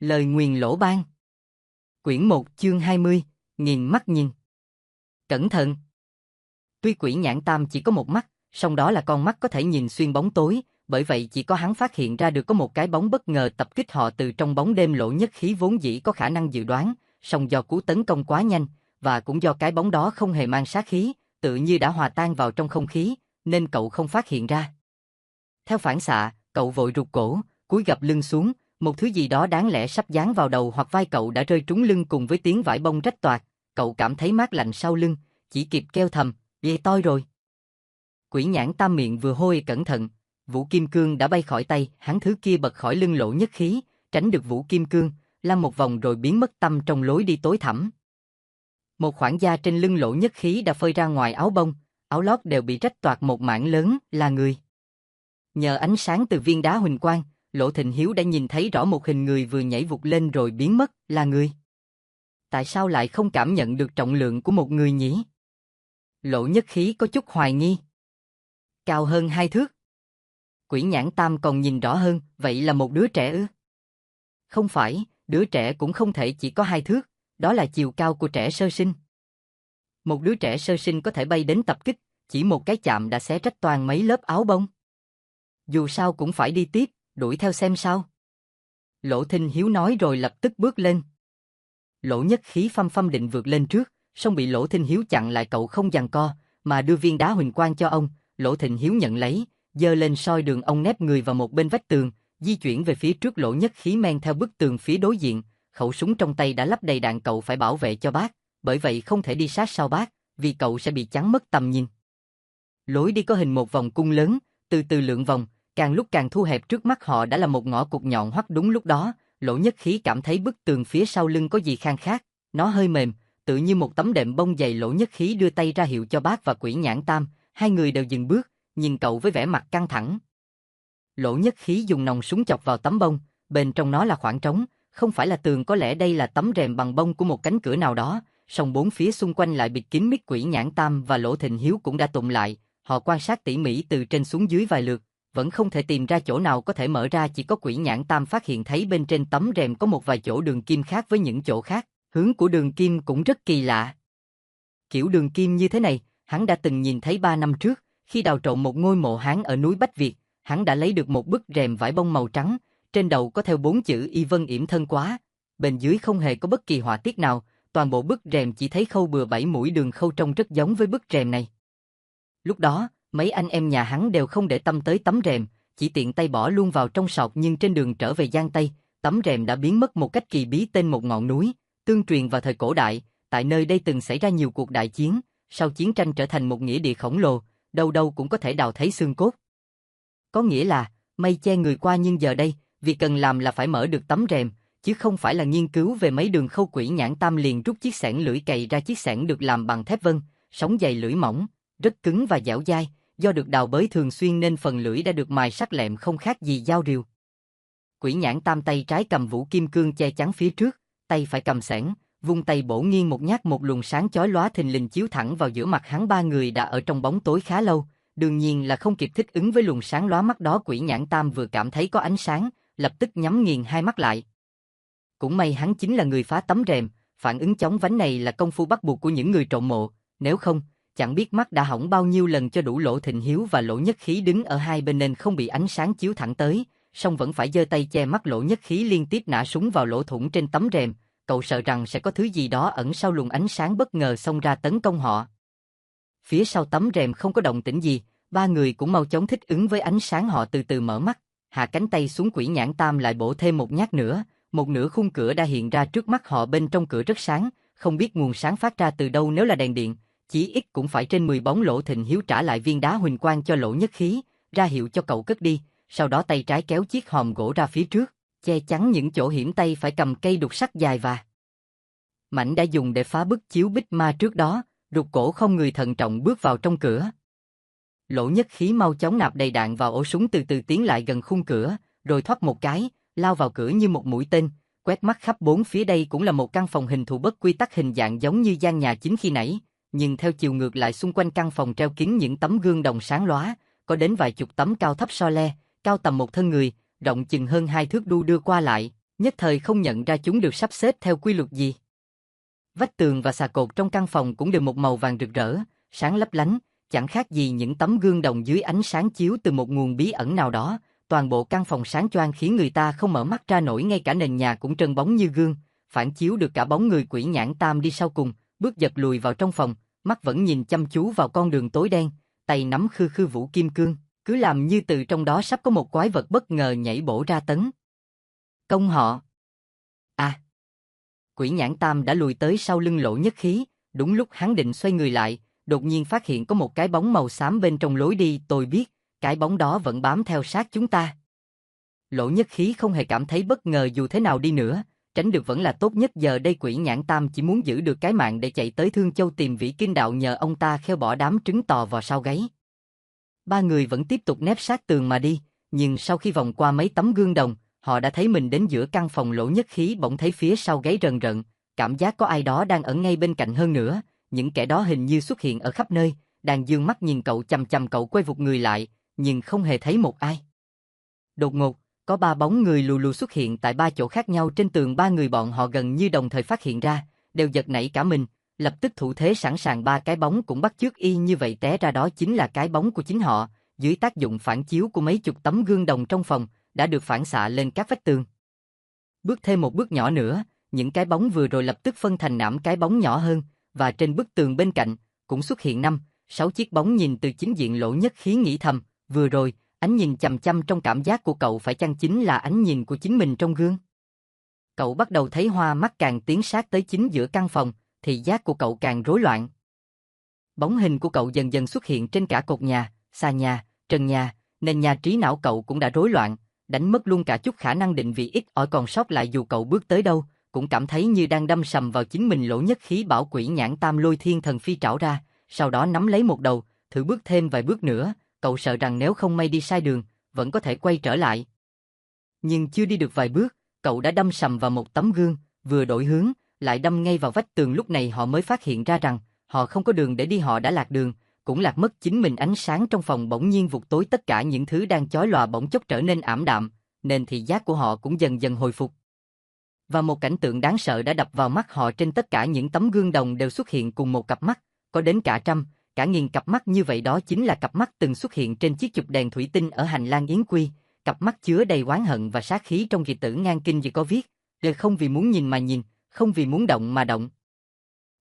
Lời nguyền lỗ ban. Quyển 1 chương 20, nghiền mắt nhìn. Cẩn thận! Tuy Quỷ Nhãn Tam chỉ có một mắt, song đó là con mắt có thể nhìn xuyên bóng tối, bởi vậy chỉ có hắn phát hiện ra được có một cái bóng bất ngờ tập kích họ từ trong bóng đêm. Lỗ Nhất Khí vốn dĩ có khả năng dự đoán, song do cú tấn công quá nhanh, và cũng do cái bóng đó không hề mang sát khí, tự như đã hòa tan vào trong không khí, nên cậu không phát hiện ra. Theo phản xạ, cậu vội rụt cổ, cúi gập lưng xuống, một thứ gì đó đáng lẽ sắp giáng vào đầu hoặc vai cậu đã rơi trúng lưng cùng với tiếng vải bông rách toạc. Cậu cảm thấy mát lạnh sau lưng, chỉ kịp kêu thầm, ghê toi rồi. Quỷ Nhãn Tam miệng vừa hôi cẩn thận, Vũ Kim Cương đã bay khỏi tay, hắn thứ kia bật khỏi lưng Lỗ Nhất Khí, tránh được Vũ Kim Cương, lăn một vòng rồi biến mất tăm trong lối đi tối thẳm. Một khoảng da trên lưng Lỗ Nhất Khí đã phơi ra ngoài áo bông, áo lót đều bị rách toạc một mảng lớn, là người. Nhờ ánh sáng từ viên đá huỳnh quang, Lỗ Thịnh Hiếu đã nhìn thấy rõ một hình người vừa nhảy vụt lên rồi biến mất, là người. Tại sao lại không cảm nhận được trọng lượng của một người nhỉ? Lỗ Nhất Khí có chút hoài nghi. Cao hơn 2 thước. Quỷ Nhãn Tam còn nhìn rõ hơn, vậy là một đứa trẻ ư? Không phải, đứa trẻ cũng không thể chỉ có 2 thước, đó là chiều cao của trẻ sơ sinh. Một đứa trẻ sơ sinh có thể bay đến tập kích, chỉ một cái chạm đã xé rách toàn mấy lớp áo bông. Dù sao cũng phải đi tiếp, đuổi theo xem sao. Lỗ Thịnh Hiếu nói rồi lập tức bước lên. Lỗ Nhất Khí phăm phăm định vượt lên trước, song bị Lỗ Thịnh Hiếu chặn lại. Cậu không giằng co, mà đưa viên đá huỳnh quang cho ông. Lỗ Thịnh Hiếu nhận lấy, giơ lên soi đường. Ông nép người vào một bên vách tường, di chuyển về phía trước. Lỗ Nhất Khí men theo bức tường phía đối diện, khẩu súng trong tay đã lắp đầy đạn. Cậu phải bảo vệ cho bác, bởi vậy không thể đi sát sau bác, vì cậu sẽ bị chắn mất tầm nhìn. Lối đi có hình một vòng cung lớn, từ từ lượn vòng, càng lúc càng thu hẹp. Trước mắt họ đã là một ngõ cụt nhọn hoắt. Đúng lúc đó, Lỗ Nhất Khí cảm thấy bức tường phía sau lưng có gì khang khác, nó hơi mềm, tự như một tấm đệm bông dày. Lỗ Nhất Khí đưa tay ra hiệu cho bác và Quỷ Nhãn Tam, hai người đều dừng bước, nhìn cậu với vẻ mặt căng thẳng. Lỗ Nhất Khí dùng nòng súng chọc vào tấm bông, bên trong nó là khoảng trống, không phải là tường. Có lẽ đây là tấm rèm bằng bông của một cánh cửa nào đó, song bốn phía xung quanh lại bịt kín mít. Quỷ Nhãn Tam và Lỗ Thịnh Hiếu cũng đã tụm lại, họ quan sát tỉ mỉ từ trên xuống dưới vài lượt, vẫn không thể tìm ra chỗ nào có thể mở ra. Chỉ có Quỷ Nhãn Tam phát hiện thấy bên trên tấm rèm có một vài chỗ đường kim khác với những chỗ khác, hướng của đường kim cũng rất kỳ lạ. Kiểu đường kim như thế này, hắn đã từng nhìn thấy 3 năm trước, khi đào trộm một ngôi mộ Hán ở núi Bách Việt. Hắn đã lấy được một bức rèm vải bông màu trắng, trên đầu có theo 4 chữ Y Vân yểm thân quá, bên dưới không hề có bất kỳ họa tiết nào, toàn bộ bức rèm chỉ thấy khâu bừa 7 mũi đường khâu trông rất giống với bức rèm này. Lúc đó, mấy anh em nhà hắn đều không để tâm tới tấm rèm, chỉ tiện tay bỏ luôn vào trong sọt. Nhưng trên đường trở về Giang Tây, tấm rèm đã biến mất một cách kỳ bí. Tên một ngọn núi, tương truyền vào thời cổ đại, tại nơi đây từng xảy ra nhiều cuộc đại chiến, sau chiến tranh trở thành một nghĩa địa khổng lồ, đâu đâu cũng có thể đào thấy xương cốt. Có nghĩa là, mây che người qua. Nhưng giờ đây, việc cần làm là phải mở được tấm rèm, chứ không phải là nghiên cứu về mấy đường khâu. Quỷ Nhãn Tam liền rút chiếc xẻng lưỡi cày ra. Chiếc xẻng được làm bằng thép vân, sống dày lưỡi mỏng, rất cứng và dẻo dai, do được đào bới thường xuyên nên phần lưỡi đã được mài sắc lẹm không khác gì dao rìu. Quỷ Nhãn Tam tay trái cầm Vũ Kim Cương che chắn phía trước, tay phải cầm xẻng, vung tay bổ nghiêng một nhát. Một luồng sáng chói lóa thình lình chiếu thẳng vào giữa mặt hắn. Ba người đã ở trong bóng tối khá lâu, đương nhiên là không kịp thích ứng với luồng sáng lóa mắt đó. Quỷ Nhãn Tam vừa cảm thấy có ánh sáng, lập tức nhắm nghiền hai mắt lại. Cũng may hắn chính là người phá tấm rèm, phản ứng chóng vánh này là công phu bắt buộc của những người trộm mộ, nếu không, chẳng biết mắt đã hỏng bao nhiêu lần cho đủ. Lỗ Thịnh Hiếu và Lỗ Nhất Khí đứng ở hai bên nên không bị ánh sáng chiếu thẳng tới, song vẫn phải giơ tay che mắt. Lỗ Nhất Khí liên tiếp nã súng vào lỗ thủng trên tấm rèm, cậu sợ rằng sẽ có thứ gì đó ẩn sau luồng ánh sáng bất ngờ xông ra tấn công họ. Phía sau tấm rèm không có động tĩnh gì, ba người cũng mau chóng thích ứng với ánh sáng. Họ từ từ mở mắt, hạ cánh tay xuống. Quỷ Nhãn Tam lại bổ thêm một nhát nữa, một nửa khung cửa đã hiện ra trước mắt họ. Bên trong cửa rất sáng, không biết nguồn sáng phát ra từ đâu. Nếu là đèn điện, chỉ ít cũng phải trên 10 bóng. Lỗ Thịnh Hiếu trả lại viên đá huỳnh quang cho Lỗ Nhất Khí, ra hiệu cho cậu cất đi, sau đó tay trái kéo chiếc hòm gỗ ra phía trước, che chắn những chỗ hiểm. Tay phải cầm cây đục sắt dài và mảnh đã dùng để phá bức chiếu bích ma trước đó, rụt cổ không người thận trọng bước vào trong cửa. Lỗ Nhất Khí mau chóng nạp đầy đạn vào ổ súng, từ từ tiến lại gần khung cửa, rồi thoát một cái, lao vào cửa như một mũi tên, quét mắt khắp bốn phía. Đây cũng là một căn phòng hình thù bất quy tắc, hình dạng giống như gian nhà chính khi nãy, nhưng theo chiều ngược lại. Xung quanh căn phòng treo kín những tấm gương đồng sáng lóa, có đến vài chục tấm cao thấp so le, cao tầm một thân người, rộng chừng hơn 2 thước đu đưa qua lại. Nhất thời không nhận ra chúng được sắp xếp theo quy luật gì. Vách tường và xà cột trong căn phòng cũng đều một màu vàng rực rỡ, sáng lấp lánh, chẳng khác gì những tấm gương đồng dưới ánh sáng chiếu từ một nguồn bí ẩn nào đó. Toàn bộ căn phòng sáng choang khiến người ta không mở mắt ra nổi, ngay cả nền nhà cũng trơn bóng như gương, phản chiếu được cả bóng người Quỷ Nhãn Tam đi sau cùng, bước giật lùi vào trong phòng, mắt vẫn nhìn chăm chú vào con đường tối đen, tay nắm khư khư vũ kim cương, cứ làm như từ trong đó sắp có một quái vật bất ngờ nhảy bổ ra tấn công họ. À! Quỷ Nhãn Tam đã lùi tới sau lưng Lỗ Nhất Khí, đúng lúc hắn định xoay người lại, đột nhiên phát hiện có một cái bóng màu xám bên trong lối đi. Tôi biết, cái bóng đó vẫn bám theo sát chúng ta. Lỗ Nhất Khí không hề cảm thấy bất ngờ, dù thế nào đi nữa, tránh được vẫn là tốt nhất. Giờ đây Quỷ Nhãn Tam chỉ muốn giữ được cái mạng để chạy tới Thương Châu tìm Vĩ Kinh Đạo, nhờ ông ta khêu bỏ đám trứng tò vò sau gáy. Ba người vẫn tiếp tục nép sát tường mà đi, nhưng sau khi vòng qua mấy tấm gương đồng, họ đã thấy mình đến giữa căn phòng. Lỗ Nhất Khí bỗng thấy phía sau gáy rần rợn, cảm giác có ai đó đang ở ngay bên cạnh. Hơn nữa, những kẻ đó hình như xuất hiện ở khắp nơi, đang dương mắt nhìn cậu chằm chằm. Cậu quay vụt người lại, nhưng không hề thấy một ai. Đột ngột, có ba bóng người lù lù xuất hiện tại ba chỗ khác nhau trên tường. Ba người bọn họ gần như đồng thời phát hiện ra, đều giật nảy cả mình, lập tức thủ thế sẵn sàng. Ba cái bóng cũng bắt chước y như vậy, té ra đó chính là cái bóng của chính họ, dưới tác dụng phản chiếu của mấy chục tấm gương đồng trong phòng, đã được phản xạ lên các vách tường. Bước thêm một bước nhỏ nữa, những cái bóng vừa rồi lập tức phân thành nắm cái bóng nhỏ hơn, và trên bức tường bên cạnh cũng xuất hiện 5-6 chiếc bóng. Nhìn từ chính diện, Lỗ Nhất Khí nghĩ thầm, vừa rồi ánh nhìn chằm chằm trong cảm giác của cậu phải chăng chính là ánh nhìn của chính mình trong gương? Cậu bắt đầu thấy hoa mắt, càng tiến sát tới chính giữa căn phòng, thì giác của cậu càng rối loạn. Bóng hình của cậu dần dần xuất hiện trên cả cột nhà, xà nhà, trần nhà, nền nhà. Trí não cậu cũng đã rối loạn, đánh mất luôn cả chút khả năng định vị ít ỏi còn sót lại. Dù cậu bước tới đâu, cũng cảm thấy như đang đâm sầm vào chính mình. Lỗ Nhất Khí bảo Quỷ Nhãn Tam lôi Thiên Thần Phi trảo ra, sau đó nắm lấy một đầu, thử bước thêm vài bước nữa. Cậu sợ rằng nếu không may đi sai đường, vẫn có thể quay trở lại. Nhưng chưa đi được vài bước, cậu đã đâm sầm vào một tấm gương, vừa đổi hướng, lại đâm ngay vào vách tường. Lúc này họ mới phát hiện ra rằng họ không có đường để đi, họ đã lạc đường, cũng lạc mất chính mình. Ánh sáng trong phòng bỗng nhiên vụt tối, tất cả những thứ đang chói lòa bỗng chốc trở nên ảm đạm, nên thị giác của họ cũng dần dần hồi phục. Và một cảnh tượng đáng sợ đã đập vào mắt họ. Trên tất cả những tấm gương đồng đều xuất hiện cùng một cặp mắt, có đến cả trăm, cả nghìn cặp mắt như vậy. Đó chính là cặp mắt từng xuất hiện trên chiếc chụp đèn thủy tinh ở hành lang Yến Quy, cặp mắt chứa đầy oán hận và sát khí. Trong Dị Tử Ngang Kinh chỉ có viết, đời không vì muốn nhìn mà nhìn, không vì muốn động mà động.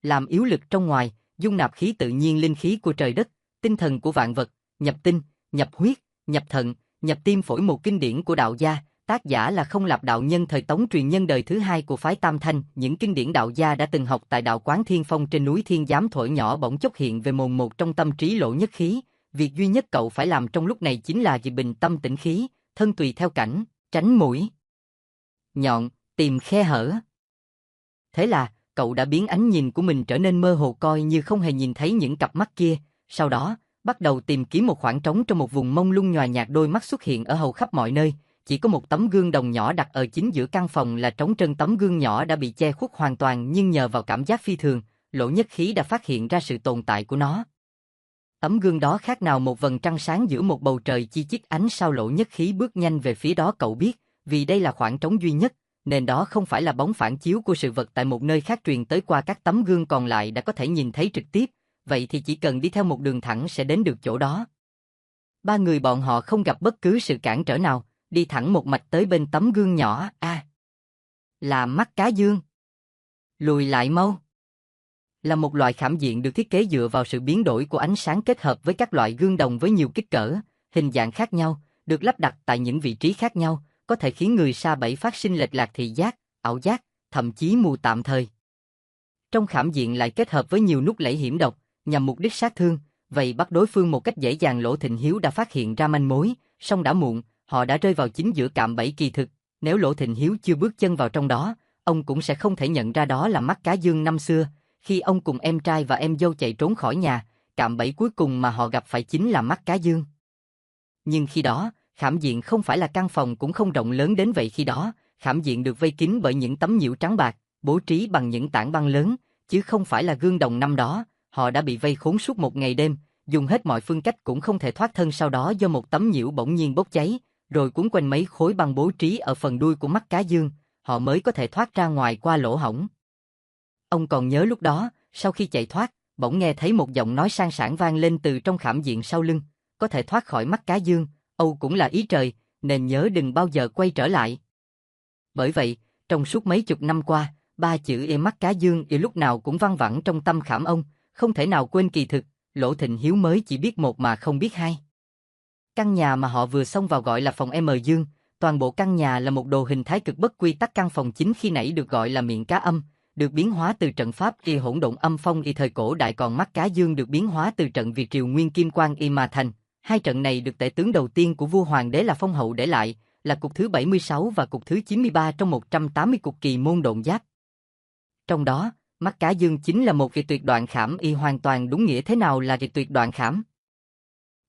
Làm yếu lực trong ngoài, dung nạp khí tự nhiên linh khí của trời đất, tinh thần của vạn vật, nhập tinh, nhập huyết, nhập thận, nhập tim phổi. Một kinh điển của đạo gia, tác giả là Không Lạp đạo nhân, thời Tống, truyền nhân đời thứ hai của phái Tam Thanh. Những kinh điển đạo gia đã từng học tại đạo quán Thiên Phong trên núi Thiên Giám thổi nhỏ bỗng chốc hiện về mồn một trong tâm trí Lỗ Nhất Khí. Việc duy nhất cậu phải làm trong lúc này chính là vì bình tâm tĩnh khí, thân tùy theo cảnh, tránh mũi nhọn, tìm khe hở. Thế là cậu đã biến ánh nhìn của mình trở nên mơ hồ, coi như không hề nhìn thấy những cặp mắt kia. Sau đó, bắt đầu tìm kiếm một khoảng trống trong một vùng mông lung nhòa nhạt. Đôi mắt xuất hiện ở hầu khắp mọi nơi, chỉ có một tấm gương đồng nhỏ đặt ở chính giữa căn phòng là trống trơn. Tấm gương nhỏ đã bị che khuất hoàn toàn, nhưng nhờ vào cảm giác phi thường, Lỗ Nhất Khí đã phát hiện ra sự tồn tại của nó. Tấm gương đó khác nào một vầng trăng sáng giữa một bầu trời chi chít ánh sao. Lỗ Nhất Khí bước nhanh về phía đó. Cậu biết, vì đây là khoảng trống duy nhất, nên đó không phải là bóng phản chiếu của sự vật tại một nơi khác truyền tới qua các tấm gương còn lại đã có thể nhìn thấy trực tiếp, vậy thì chỉ cần đi theo một đường thẳng sẽ đến được chỗ đó. Ba người bọn họ không gặp bất cứ sự cản trở nào, đi thẳng một mạch tới bên tấm gương nhỏ. Là mắt cá dương. Lùi lại mau. Là một loại khảm diện được thiết kế dựa vào sự biến đổi của ánh sáng kết hợp với các loại gương đồng với nhiều kích cỡ, hình dạng khác nhau, được lắp đặt tại những vị trí khác nhau, có thể khiến người sa bẫy phát sinh lệch lạc thị giác, ảo giác, thậm chí mù tạm thời. Trong khảm diện lại kết hợp với nhiều nút lẫy hiểm độc, nhằm mục đích sát thương, vậy bắt đối phương một cách dễ dàng. Lỗ Thịnh Hiếu đã phát hiện ra manh mối, song đã muộn, họ đã rơi vào chính giữa cạm bẫy kỳ thực. Nếu Lỗ Thịnh Hiếu chưa bước chân vào trong đó, ông cũng sẽ không thể nhận ra đó là mắt cá dương năm xưa. Khi ông cùng em trai và em dâu chạy trốn khỏi nhà, cạm bẫy cuối cùng mà họ gặp phải chính là mắt cá dương. Nhưng khi đó, khảm diện không phải là căn phòng cũng không rộng lớn đến vậy. Khi đó, khảm diện được vây kín bởi những tấm nhiễu trắng bạc, bố trí bằng những tảng băng lớn, chứ không phải là gương đồng. Năm đó, họ đã bị vây khốn suốt một ngày đêm, dùng hết mọi phương cách cũng không thể thoát thân. Sau đó do một tấm nhiễu bỗng nhiên bốc cháy, rồi cuốn quanh mấy khối băng bố trí ở phần đuôi của mắt cá dương, họ mới có thể thoát ra ngoài qua lỗ hổng. Ông còn nhớ lúc đó, sau khi chạy thoát, bỗng nghe thấy một giọng nói sang sảng vang lên từ trong khảm diện sau lưng, có thể thoát khỏi mắt cá dương, Âu cũng là ý trời, nên nhớ đừng bao giờ quay trở lại. Bởi vậy, trong suốt mấy chục năm qua, ba chữ "ê mắt cá dương" lúc nào cũng văng vẳng trong tâm khảm ông, không thể nào quên. Kỳ thực, Lỗ Thịnh Hiếu mới chỉ biết một mà không biết hai. Căn nhà mà họ vừa xông vào gọi là phòng M Dương, toàn bộ căn nhà là một đồ hình thái cực bất quy tắc. Căn phòng chính khi nãy được gọi là miệng cá âm, được biến hóa từ trận pháp y hỗn độn âm phong y thời cổ đại, còn mắt cá dương được biến hóa từ trận Việt Triều Nguyên Kim Quan y mà thành. Hai trận này được tể tướng đầu tiên của vua hoàng đế là Phong Hậu để lại, là cục thứ 76 và cục thứ 93 trong 180 cục kỳ môn độn giáp. Trong đó, mắt cá dương chính là một kỳ tuyệt đoạn khảm y. Hoàn toàn đúng nghĩa. Thế nào là kỳ tuyệt đoạn khảm?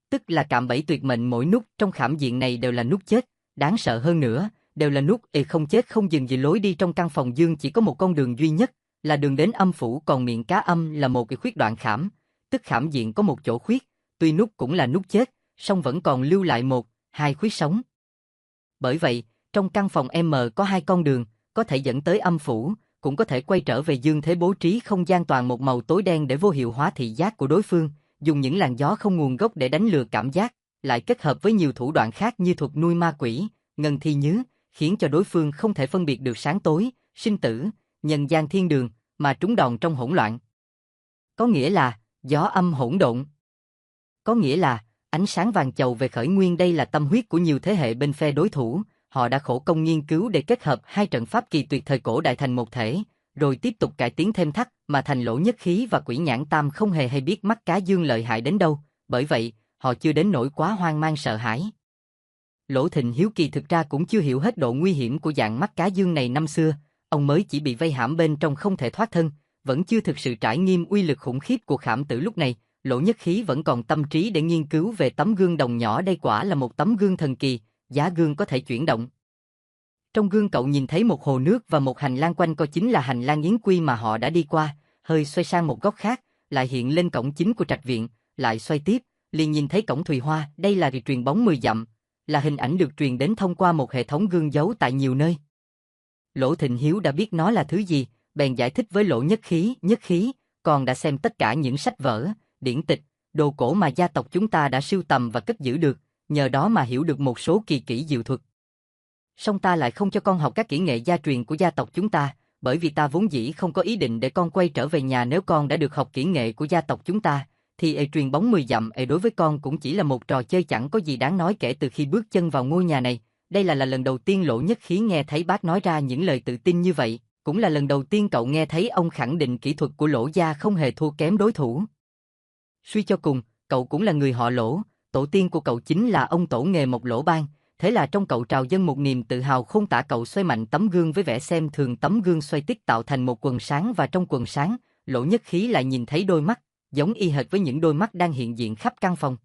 Tức là cạm bẫy tuyệt mệnh. Mỗi nút trong khảm diện này đều là nút chết, đáng sợ hơn nữa, đều là nút không chết không dừng gì. Lối đi trong căn phòng dương chỉ có một con đường duy nhất, là đường đến âm phủ, còn miệng cá âm là một cái khuyết đoạn khảm, tức khảm diện có một chỗ khuyết, tuy nút cũng là nút chết, song vẫn còn lưu lại một, hai khuyết sống. Bởi vậy, trong căn phòng M có hai con đường, có thể dẫn tới âm phủ, cũng có thể quay trở về dương thế. Bố trí không gian toàn một màu tối đen để vô hiệu hóa thị giác của đối phương, dùng những làn gió không nguồn gốc để đánh lừa cảm giác, lại kết hợp với nhiều thủ đoạn khác như thuật nuôi ma quỷ, ngân thi nhứ, khiến cho đối phương không thể phân biệt được sáng tối, sinh tử, nhân gian thiên đường, mà trúng đòn trong hỗn loạn. Có nghĩa là gió âm hỗn độn. Có nghĩa là ánh sáng vàng chầu về khởi nguyên. Đây là tâm huyết của nhiều thế hệ bên phe đối thủ, họ đã khổ công nghiên cứu để kết hợp hai trận pháp kỳ tuyệt thời cổ đại thành một thể, rồi tiếp tục cải tiến thêm thắt mà thành Lỗ Nhất Khí và Quỷ Nhãn Tam không hề hay biết mắt cá dương lợi hại đến đâu, bởi vậy, họ chưa đến nỗi quá hoang mang sợ hãi. Lỗ Thịnh Hiếu kỳ thực ra cũng chưa hiểu hết độ nguy hiểm của dạng mắt cá dương này. Năm xưa, ông mới chỉ bị vây hãm bên trong không thể thoát thân, vẫn chưa thực sự trải nghiệm uy lực khủng khiếp của khảm tử. Lúc này, Lỗ Nhất Khí vẫn còn tâm trí để nghiên cứu về tấm gương đồng nhỏ. Đây quả là một tấm gương thần kỳ, giá gương có thể chuyển động. Trong gương cậu nhìn thấy một hồ nước và một hành lang, quanh co chính là hành lang yến quy mà họ đã đi qua, hơi xoay sang một góc khác, lại hiện lên cổng chính của trạch viện, lại xoay tiếp, liền nhìn thấy cổng Thùy Hoa. Đây là truyền bóng 10 dặm, là hình ảnh được truyền đến thông qua một hệ thống gương giấu tại nhiều nơi. Lỗ Thịnh Hiếu đã biết nó là thứ gì, bèn giải thích với Lỗ Nhất Khí, còn đã xem tất cả những sách vở, điển tịch, đồ cổ mà gia tộc chúng ta đã sưu tầm và cất giữ được, nhờ đó mà hiểu được một số kỳ kỹ diệu thuật. Song ta lại không cho con học các kỹ nghệ gia truyền của gia tộc chúng ta, bởi vì ta vốn dĩ không có ý định để con quay trở về nhà. Nếu con đã được học kỹ nghệ của gia tộc chúng ta, thì truyền bóng 10 dặm đối với con cũng chỉ là một trò chơi chẳng có gì đáng nói. Kể từ khi bước chân vào ngôi nhà này, đây là lần đầu tiên Lỗ Nhất Khí nghe thấy bác nói ra những lời tự tin như vậy, cũng là lần đầu tiên cậu nghe thấy ông khẳng định kỹ thuật của Lỗ gia không hề thua kém đối thủ. Suy cho cùng, cậu cũng là người họ Lỗ, tổ tiên của cậu chính là ông tổ nghề Mộc Lỗ Bang, thế là trong cậu trào dâng một niềm tự hào không tả. Cậu xoay mạnh tấm gương với vẻ xem thường, tấm gương xoay tít tạo thành một quần sáng, và trong quần sáng, Lỗ Nhất Khí lại nhìn thấy đôi mắt, giống y hệt với những đôi mắt đang hiện diện khắp căn phòng.